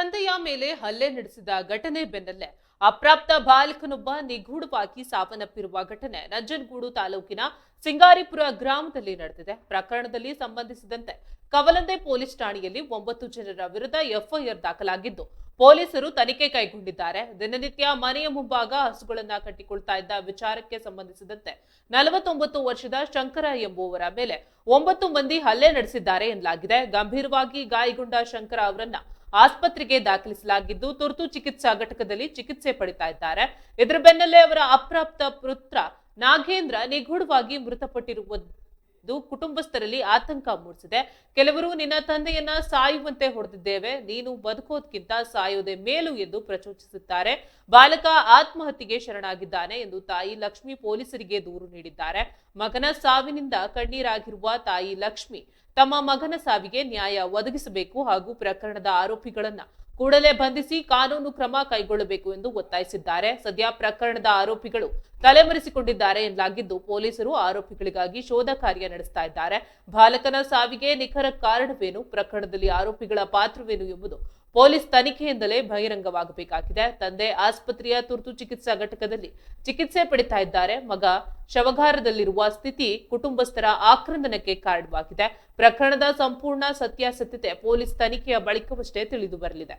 ತಂದೆಯ ಮೇಲೆ ಹಲ್ಲೆ ನಡೆಸಿದ ಘಟನೆ ಬೆನ್ನಲ್ಲೇ ಅಪ್ರಾಪ್ತ ಬಾಲಕನೊಬ್ಬ ನಿಗೂಢವಾಗಿ ಸಾವನ್ನಪ್ಪಿರುವ ಘಟನೆ ನಂಜನಗೂಡು ತಾಲೂಕಿನ ಸಿಂಗಾರಿಪುರ ಗ್ರಾಮದಲ್ಲಿ ನಡೆದಿದೆ. ಪ್ರಕರಣದಲ್ಲಿ ಸಂಬಂಧಿಸಿದಂತೆ ಕವಲಂದೆ ಪೊಲೀಸ್ ಠಾಣೆಯಲ್ಲಿ 9 ಜನರ ವಿರುದ್ಧ ಎಫ್ಐಆರ್ ದಾಖಲಾಗಿದ್ದು ಪೊಲೀಸರು ತನಿಖೆ ಕೈಗೊಂಡಿದ್ದಾರೆ. ದಿನನಿತ್ಯ ಮನೆಯ ಮುಂಭಾಗ ಹಸುಗಳನ್ನ ಕಟ್ಟಿಕೊಳ್ತಾ ಇದ್ದ ವಿಚಾರಕ್ಕೆ ಸಂಬಂಧಿಸಿದಂತೆ 49 ವರ್ಷದ ಶಂಕರ ಎಂಬುವರ ಮೇಲೆ 9 ಮಂದಿ ಹಲ್ಲೆ ನಡೆಸಿದ್ದಾರೆ ಎನ್ನಲಾಗಿದೆ. ಗಂಭೀರವಾಗಿ ಗಾಯಗೊಂಡ ಶಂಕರ ಅವರನ್ನ ಆಸ್ಪತ್ರೆಗೆ ದಾಖಲಿಸಲಾಗಿದ್ದು ತುರ್ತು ಚಿಕಿತ್ಸಾ ಘಟಕದಲ್ಲಿ ಚಿಕಿತ್ಸೆ ಪಡಿತಾ ಇದ್ದಾರೆ. ಇದರ ಬೆನ್ನಲ್ಲೇ ಅವರ ಅಪ್ರಾಪ್ತ ಪುತ್ರ ನಾಗೇಂದ್ರ ನಿಗೂಢವಾಗಿ ಮೃತಪಟ್ಟಿರುವುದು ಕುಟುಂಬಸ್ಥರಲ್ಲಿ ಆತಂಕ ಮೂಡಿಸಿದೆ. ಕೆಲವರು ನಿನ್ನ ತಂದೆಯನ್ನ ಸಾಯುವಂತೆ ಹೊಡೆದಿದ್ದೇವೆ, ನೀನು ಬದುಕೋದ್ಕಿಂತ ಸಾಯೋದೇ ಮೇಲು ಎಂದು ಪ್ರಚೋದಿಸುತ್ತಾರೆ. ಬಾಲಕ ಆತ್ಮಹತ್ಯೆಗೆ ಶರಣಾಗಿದ್ದಾನೆ ಎಂದು ತಾಯಿ ಲಕ್ಷ್ಮಿ ಪೊಲೀಸರಿಗೆ ದೂರು ನೀಡಿದ್ದಾರೆ. ಮಗನ ಸಾವಿನಿಂದ ಕಣ್ಣೀರಾಗಿರುವ ತಾಯಿ ಲಕ್ಷ್ಮಿ ತಮ್ಮ ಮಗನ ಸಾವಿಗೆ ನ್ಯಾಯ ಒದಗಿಸಬೇಕು ಹಾಗೂ ಪ್ರಕರಣದ ಆರೋಪಿಗಳನ್ನ ಕೂಡಲೇ ಬಂಧಿಸಿ ಕಾನೂನು ಕ್ರಮ ಕೈಗೊಳ್ಳಬೇಕು ಎಂದು ಒತ್ತಾಯಿಸಿದ್ದಾರೆ. ಸದ್ಯ ಪ್ರಕರಣದ ಆರೋಪಿಗಳು ತಲೆಮರೆಸಿಕೊಂಡಿದ್ದಾರೆ ಎನ್ನಲಾಗಿದ್ದು ಪೊಲೀಸರು ಆರೋಪಿಗಳಿಗಾಗಿ ಶೋಧ ಕಾರ್ಯ ನಡೆಸ್ತಾ ಇದ್ದಾರೆ. ಬಾಲಕನ ಸಾವಿಗೆ ನಿಖರ ಕಾರಣವೇನು, ಪ್ರಕರಣದಲ್ಲಿ ಆರೋಪಿಗಳ ಪಾತ್ರವೇನು ಎಂಬುದು ಪೊಲೀಸ್ ತನಿಖೆಯಿಂದಲೇ ಬಹಿರಂಗವಾಗಬೇಕಾಗಿದೆ. ತಂದೆ ಆಸ್ಪತ್ರೆಯ ತುರ್ತು ಚಿಕಿತ್ಸಾ ಘಟಕದಲ್ಲಿ ಚಿಕಿತ್ಸೆ ಪಡಿತಾ ಇದ್ದಾರೆ. ಮಗ ಶವಗಾರದಲ್ಲಿರುವ ಸ್ಥಿತಿ ಕುಟುಂಬಸ್ಥರ ಆಕ್ರಂದನಕ್ಕೆ ಕಾರಣವಾಗಿದೆ. ಪ್ರಕರಣದ ಸಂಪೂರ್ಣ ಸತ್ಯಾಸತ್ಯತೆ ಪೊಲೀಸ್ ತನಿಖೆಯ ಬಳಿಕವಷ್ಟೇ ತಿಳಿದು ಬರಲಿದೆ.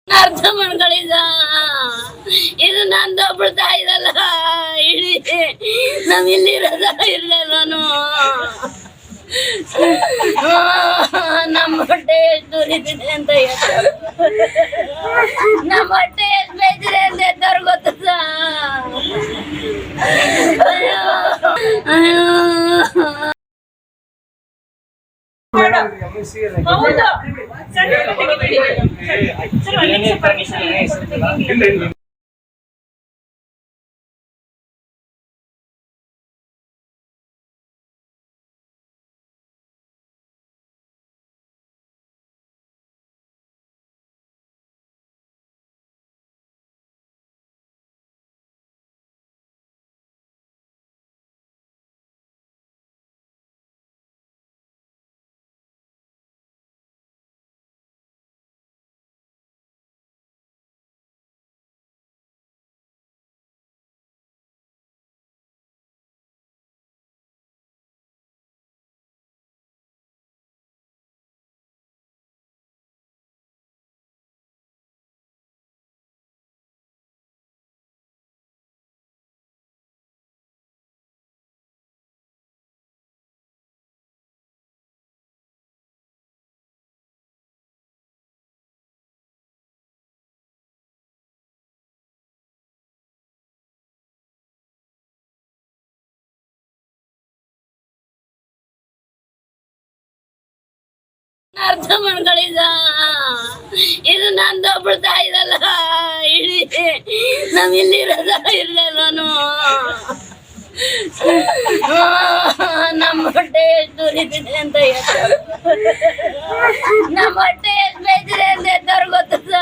ಅರ್ಥ ಮಾಡ್ಕೊಳ್ಳಿದ ಇದು ನಂದೊಬ್ಳು ತಾಯಿದಲ್ಲ ಇಡೀ ನಾವ್ ಇಲ್ಲಿರೋದ ಇರ್ಲಿಲ್ವನು ನಮ್ಮ ಹೊಟ್ಟೆ ಎಷ್ಟು ದುರಿತಿದೆ ಅಂತ ಹೇಳ್ತಾರೆ. ನಮ್ಮ ಹೊಟ್ಟೆ ಎಷ್ಟು ಬೇಯಿಸಿದೆ ಅಂತ ಎದ್ದವ್ರು ಗೊತ್ತದ. ಇಲ್ಲ ಅರ್ಥ ಮಾಡ್ಕೊಳ್ಳಿ ಇದು ನಂದೊಬ್ಳು ತಾಯಿದಲ್ಲ, ಇಡೀ ನಾವ್ ಇಲ್ಲಿರೋದ ಇರ್ಲಿಲ್ವನು. ನಮ್ಮ ಹೊಟ್ಟೆ ಎಷ್ಟು ಉರಿತಿದೆ ಅಂತ ಹೇಳ್ತಾರೆ, ನಮ್ಮ ಹೊಟ್ಟೆ ಎಷ್ಟು ಬೇಯ್ತಿದೆ ಅಂತ ಹೇಳ್ತಾರೆ ಗೊತ್ತದ.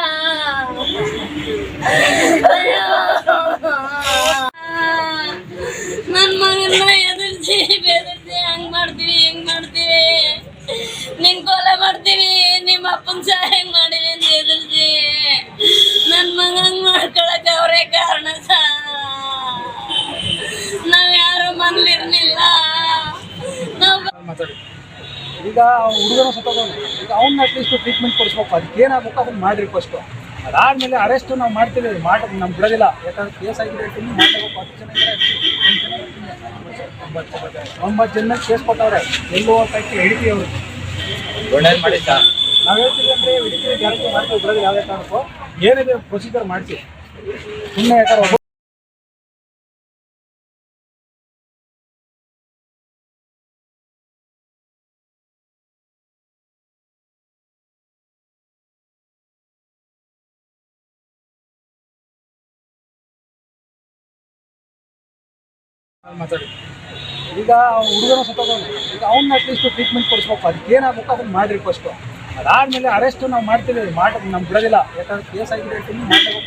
ನನ್ ಮಗನ್ನ ಎದುರಿಸಿ ಬೆದರಿಸಿ ಹಂಗ್ ಮಾಡ್ತೀವಿ ಹಿಂಗ್ ಮಾಡ್ತೀವಿ, ನಿನ್ ಕೊಲೆ ಮಾಡ್ತೀವಿ, ನಿಮ್ಮ ಅಪ್ಪನ ಸಹಾಯ ಮಾಡಿವಿ ಅಂತ ಎದುರಿಸಿ ನನ್ ಮಗ ಹಂಗ್ ಮಾಡ್ಕೊಳಕ್ ಅವರೇ ಕಾರಣ ನಾವ್ ಯಾರು ಮನ್ಲಿರ್ಲಿಲ್ಲ. ಈಗ ಹುಡುಗನ ಸತ್ತೋಗೋನು, ಈಗ ಅವ್ನ ಅಟ್ಲೀಸ್ಟ್ ಟ್ರೀಟ್ಮೆಂಟ್ ಕೊಡಿಸ್ಬೇಕು, ಅದಕ್ಕೆ ಏನಾಗಬೇಕು ಅದನ್ನ ಮಾಡ್ರಿ ಫಸ್ಟು. ಅದಾದಮೇಲೆ ಅರೆಸ್ಟ್ ನಾವು ಮಾಡ್ತೀವಿ, ನಮ್ಗೆ ಬಿಡೋದಿಲ್ಲ. ಯಾಕಂದ್ರೆ ಕೇಸ್ ಆಗಿದೆ ಹೇಳ್ತೀನಿ, ಮಾಡಬೇಕು. 9 ಜನ ಕೇಸ್ ಕೊಟ್ಟವ್ರೆ, ಎಲ್ಲೋ ಹೋಗ್ತಾ ಹಿಡಿತೀವಿ ಅವರು. ನಾವು ಹೇಳ್ತೀವಿ ಅಂದರೆ ಹಿಡಿತೀವಿ, ಗ್ಯಾರಂಟಿ ಮಾಡ್ತೀವಿ, ಬಿಡೋದಿಲ್ಲ. ಯಾವುದೇ ಕಾರಣಕ್ಕೂ ಏನಿದೆ ಪ್ರೊಸೀಜರ್ ಮಾಡಿಸಿ. ಸುಮ್ಮನೆ ಯಾಕಂದ್ರೆ ಮಾತಾಡಿ. ಈಗ ಹುಡುಗನ ಸತ್ತೋಗೋನು, ಈಗ ಅವ್ನ ಅಟ್ಲೀಸ್ಟ್ ಟ್ರೀಟ್ಮೆಂಟ್ ಕೊಡಿಸ್ಬೇಕು, ಅದಕ್ಕೆ ಏನಾಗಬೇಕು ಅದನ್ನ ಮಾಡ್ರಿ ಫಸ್ಟು. ಅದಾದಮೇಲೆ ಅರೆಸ್ಟ್ ನಾವು ಮಾಡ್ತೀವಿ, ನಮ್ಗೆ ಬಿಡೋದಿಲ್ಲ. ಯಾಕಂದ್ರೆ ಕೇಸ್ ಆಗಿದೆ ಹೇಳ್ತೀನಿ, ಮಾಡಬೇಕು.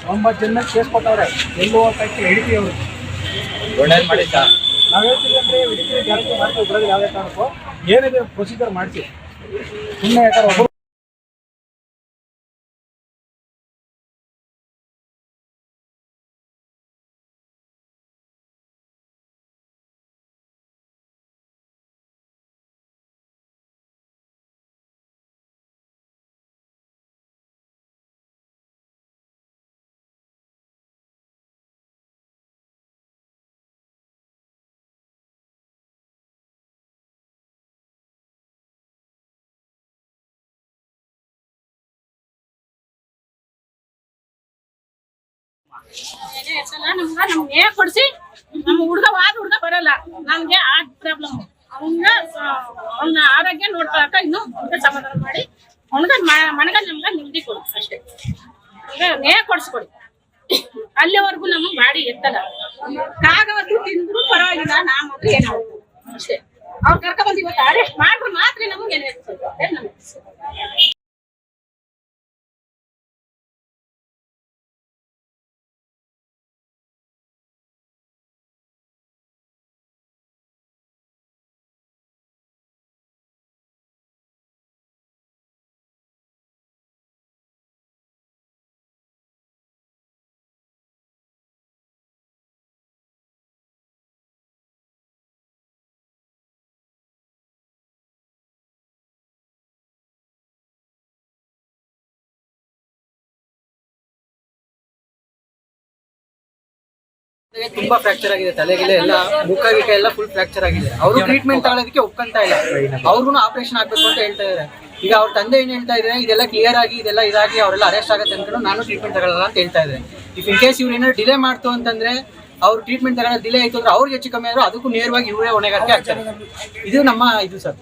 9 ಜನ ಕೇಸ್ ಕೊಟ್ಟವ್ರೆ, ಎಲ್ಲೋ ಹೋಗ್ತಾ ಹಿಡಿತೀವಿ ಅವರು. ನಾವು ಹೇಳ್ತೀವಿ ಅಂದರೆ ಹಿಡಿತೀವಿ, ಗ್ಯಾರಂಟಿ ಮಾಡ್ತೀವಿ, ಬಿಡೋದಿಲ್ಲ. ಯಾವುದೇ ಕಾರಣಕ್ಕೂ ಏನಿದೆ ಪ್ರೊಸೀಜರ್ ಮಾಡಿಸಿ. ಸುಮ್ಮನೆ ಯಾಕಂದ್ರೆ ಒಬ್ಬರು ನಮ್ಗೆ ನ್ಯಾಯ ಕೊಡಿಸಿ, ನಮ್ಮ ಹುಡುಗ ಬರಲ್ಲ, ನಮ್ಗೆ ಹಾರ್ಟ್ ಪ್ರಾಬ್ಲಮ್, ಅವನ ಆರೋಗ್ಯ ನೋಡ್ಕೊಳಕ ಇನ್ನು ಸಮಾಧಾನ ಮಾಡಿ ಅವನಿಗೆ ಮನೆಗೆ ನಮ್ಗೆ ನಿಮ್ಮದಿ ಕೊಡು ಅಷ್ಟೇ. ನ್ಯಾಯ ಕೊಡಿಸ್ಕೊಡಿ. ಅಲ್ಲಿವರೆಗೂ ನಮ್ಗೆ ಮಾಡಿ ಎತ್ತಲ್ಲ, ಕಾಗವತ್ತು ತಿಂದ್ರು ಪರವಾಗಿಲ್ಲ, ನಾ ಮಾತ್ರ ಏನಾಗುತ್ತೆ ಅಷ್ಟೇ. ಅವ್ರು ಕರ್ಕ ಬಂದು ಇವತ್ತು ಅರೆಸ್ಟ್ ಮಾಡ್ರು ಮಾತ್ರ ನಮ್ಗೆ ನಮ್ಗೆ ತುಂಬಾ ಫ್ರಾಕ್ಚರ್ ಆಗಿದೆ, ತಲೆಗಿಲೆ ಎಲ್ಲ, ಮುಖ ಗಿಖ ಎಲ್ಲ ಫುಲ್ ಫ್ರಾಕ್ಚರ್ ಆಗಿದೆ. ಅವರು ಟ್ರೀಟ್ಮೆಂಟ್ ತಗೊಳ್ಳೋದಕ್ಕೆ ಒಪ್ಕೊಂತ ಇಲ್ಲ, ಅವ್ರು ಆಪರೇಷನ್ ಆಗ್ಬೇಕು ಅಂತ ಹೇಳ್ತಾ ಇದ್ದಾರೆ. ಈಗ ಅವ್ರ ತಂದೆ ಏನ್ ಹೇಳ್ತಾ ಇದ್ದಾರೆ, ಇದೆಲ್ಲ ಕ್ಲಿಯರ್ ಆಗಿ ಇದೆಲ್ಲ ಇದಾಗಿ ಅವರೆಲ್ಲ ಅರೆಸ್ಟ್ ಆಗುತ್ತೆ ಅನ್ಕೊಂಡು ನಾನು ಟ್ರೀಟ್ಮೆಂಟ್ ತಗೊಳ್ಳಲ್ಲ ಅಂತ ಹೇಳ್ತಾ ಇದ್ದಾರೆ. ಇಫ್ ಇನ್ ಕೇಸ್ ಇವ್ರು ಏನಾದ್ರು ಡಿಲೇ ಮಾಡ್ತು ಅಂತಂದ್ರೆ, ಅವ್ರು ಟ್ರೀಟ್ಮೆಂಟ್ ತಗೊಳ್ಳೋದು ಡಿಲೇ ಆಯ್ತು ಅಂದ್ರೆ ಅವ್ರಿಗೆ ಹೆಚ್ಚು ಕಮ್ಮಿ ಆದ್ರೂ ಅದಕ್ಕೂ ನೇರವಾಗಿ ಇವರೇ ಹೊಣೆಗಾರಿಕೆ ಆಗ್ತಾರೆ. ಇದು ನಮ್ಮ ಇದು ಸರ್.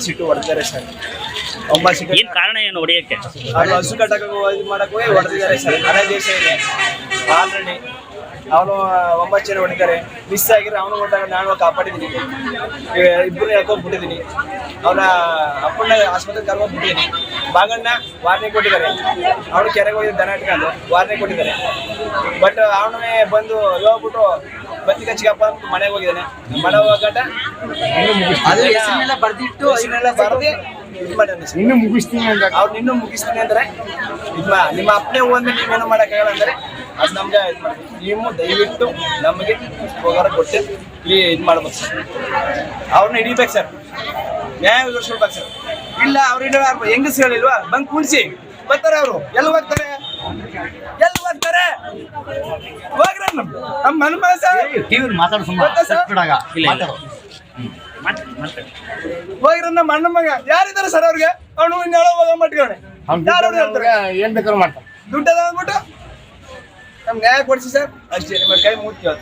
ಸೀಟು ಹೊಡೆದಿದ್ದಾರೆ ಸರ್. 9 ಸೀಟು ಏನ್ ಕಾರಣ ಏನು ಹೊಡೆಯಕ್ಕೆ? ಅದು ಹಸು ಕಟ್ಟಕ್ಕೆ ಇದು ಮಾಡಕ್ಕೆ ಹೋಗಿ ಹೊಡೆದಿದ್ದಾರೆ ಸರ್. ಅದೇ ದೇಶ ಇದೆ ಆಲ್ರೆಡಿ. ಅವನು 9 ಜನ ಹೊಡಿತಾರೆ. ಮಿಸ್ ಆಗಿರೋ ಅವನು ಹೊಡೆದಾಗ ನಾನು ಕಾಪಾಡಿದ್ದೀನಿ, ಇಬ್ಬರು ಹೇಳ್ಕೊಂಡ್ಬಿಟ್ಟಿದ್ದೀನಿ. ಅವನ ಅಪ್ಪನ ಆಸ್ಪತ್ರೆಗೆ ಕರ್ಕೊಂಡ್ಬಿಟ್ಟಿದ್ದೀನಿ. ಬಾಗಣ್ಣ ವಾರ್ನಿಂಗ್ ಕೊಟ್ಟಿದ್ದಾರೆ, ಅವನು ಕೆರೆಗೆ ಹೋಗಿ ದನ ಇಟ್ಕೊಂಡು ವಾರ್ನಿಂಗ್ ಕೊಟ್ಟಿದ್ದಾರೆ. ಬಟ್ ಅವನೇ ಬಂದು ಹೋಗ್ಬಿಟ್ಟು ಬತ್ತಿ ಕಚ್ಚಿಗಪ್ಪ ಅಂತ ಮನೆಗೆ ಹೋಗಿದ್ದಾನೆ. ಮನೆ ಹೋಗಟ ಬರ್ದಿಟ್ಟು ಬರ್ದು ಇದು ಮಾಡಿದ್ದಾನೆ. ಇನ್ನೂ ಮುಗಿಸ್ತೀನಿ ಅಂತ ಅವ್ರು ಇನ್ನೂ ಮುಗಿಸ್ತೀನಿ ಅಂದ್ರೆ ನಿಮ್ಮ ಅಪ್ಪನೇ ಹೋದ್ಮೇಲೆ ನೀವೇನು ಮಾಡೋಕ್ಕಾಗಲ್ಲ ಅಂದರೆ ಅದು ನಮ್ಗೆ ಇದು ಮಾಡ್ಬೇಕು. ನೀವು ದಯವಿಟ್ಟು ನಮಗೆ ಹೋಗೋರ ಕೊಟ್ಟು ಇದು ಮಾಡ್ಬೇಕು ಸರ್. ಅವ್ರನ್ನ ಹಿಡಿಬೇಕು ಸರ್. ನ್ಯಾಯ ವಿವರಿಸ್ಕೊಳ್ಬೇಕು ಸರ್. ಇಲ್ಲ ಅವ್ರಿಗೆ ಹೆಂಗಸ್ಗಳಿಲ್ವಾ ಬಂದ್ ಕುಣಿಸಿ ಬರ್ತಾರೆ ಅವರು. ಎಲ್ಲಿ ಹೋಗ್ತಾರೆ ಹೋಗ್ರ ನಮ್ಮ ಮನ್ಮ ಸರ್ ಹೋಗ್ರ ನಮ್ಮ ಅಣ್ಣ ಮಗ ಯಾರಿದ್ದಾರೆ ಸರ್ ಅವ್ರಿಗೆ ಅವನು ಇನ್ನೆಲ್ಲ ಹೋಗ ಮಟ್ಕೊಂಡೆ ಯಾರು ಹೇಳ್ತಾರೆ ಏನ್ ಬೇಕಾದ್ರೂ ಮಾಡ್ತಾರೆ. ದುಡ್ಡು ಅದ ಅಂದ್ಬಿಟ್ಟು ನಮ್ಗೆ ನ್ಯಾಯ ಕೊಡಿಸಿ ಸರ್ ಅಷ್ಟೇ. ನಿಮ್ಮ ಕೈ ಮುಗ್ತೀವಿ.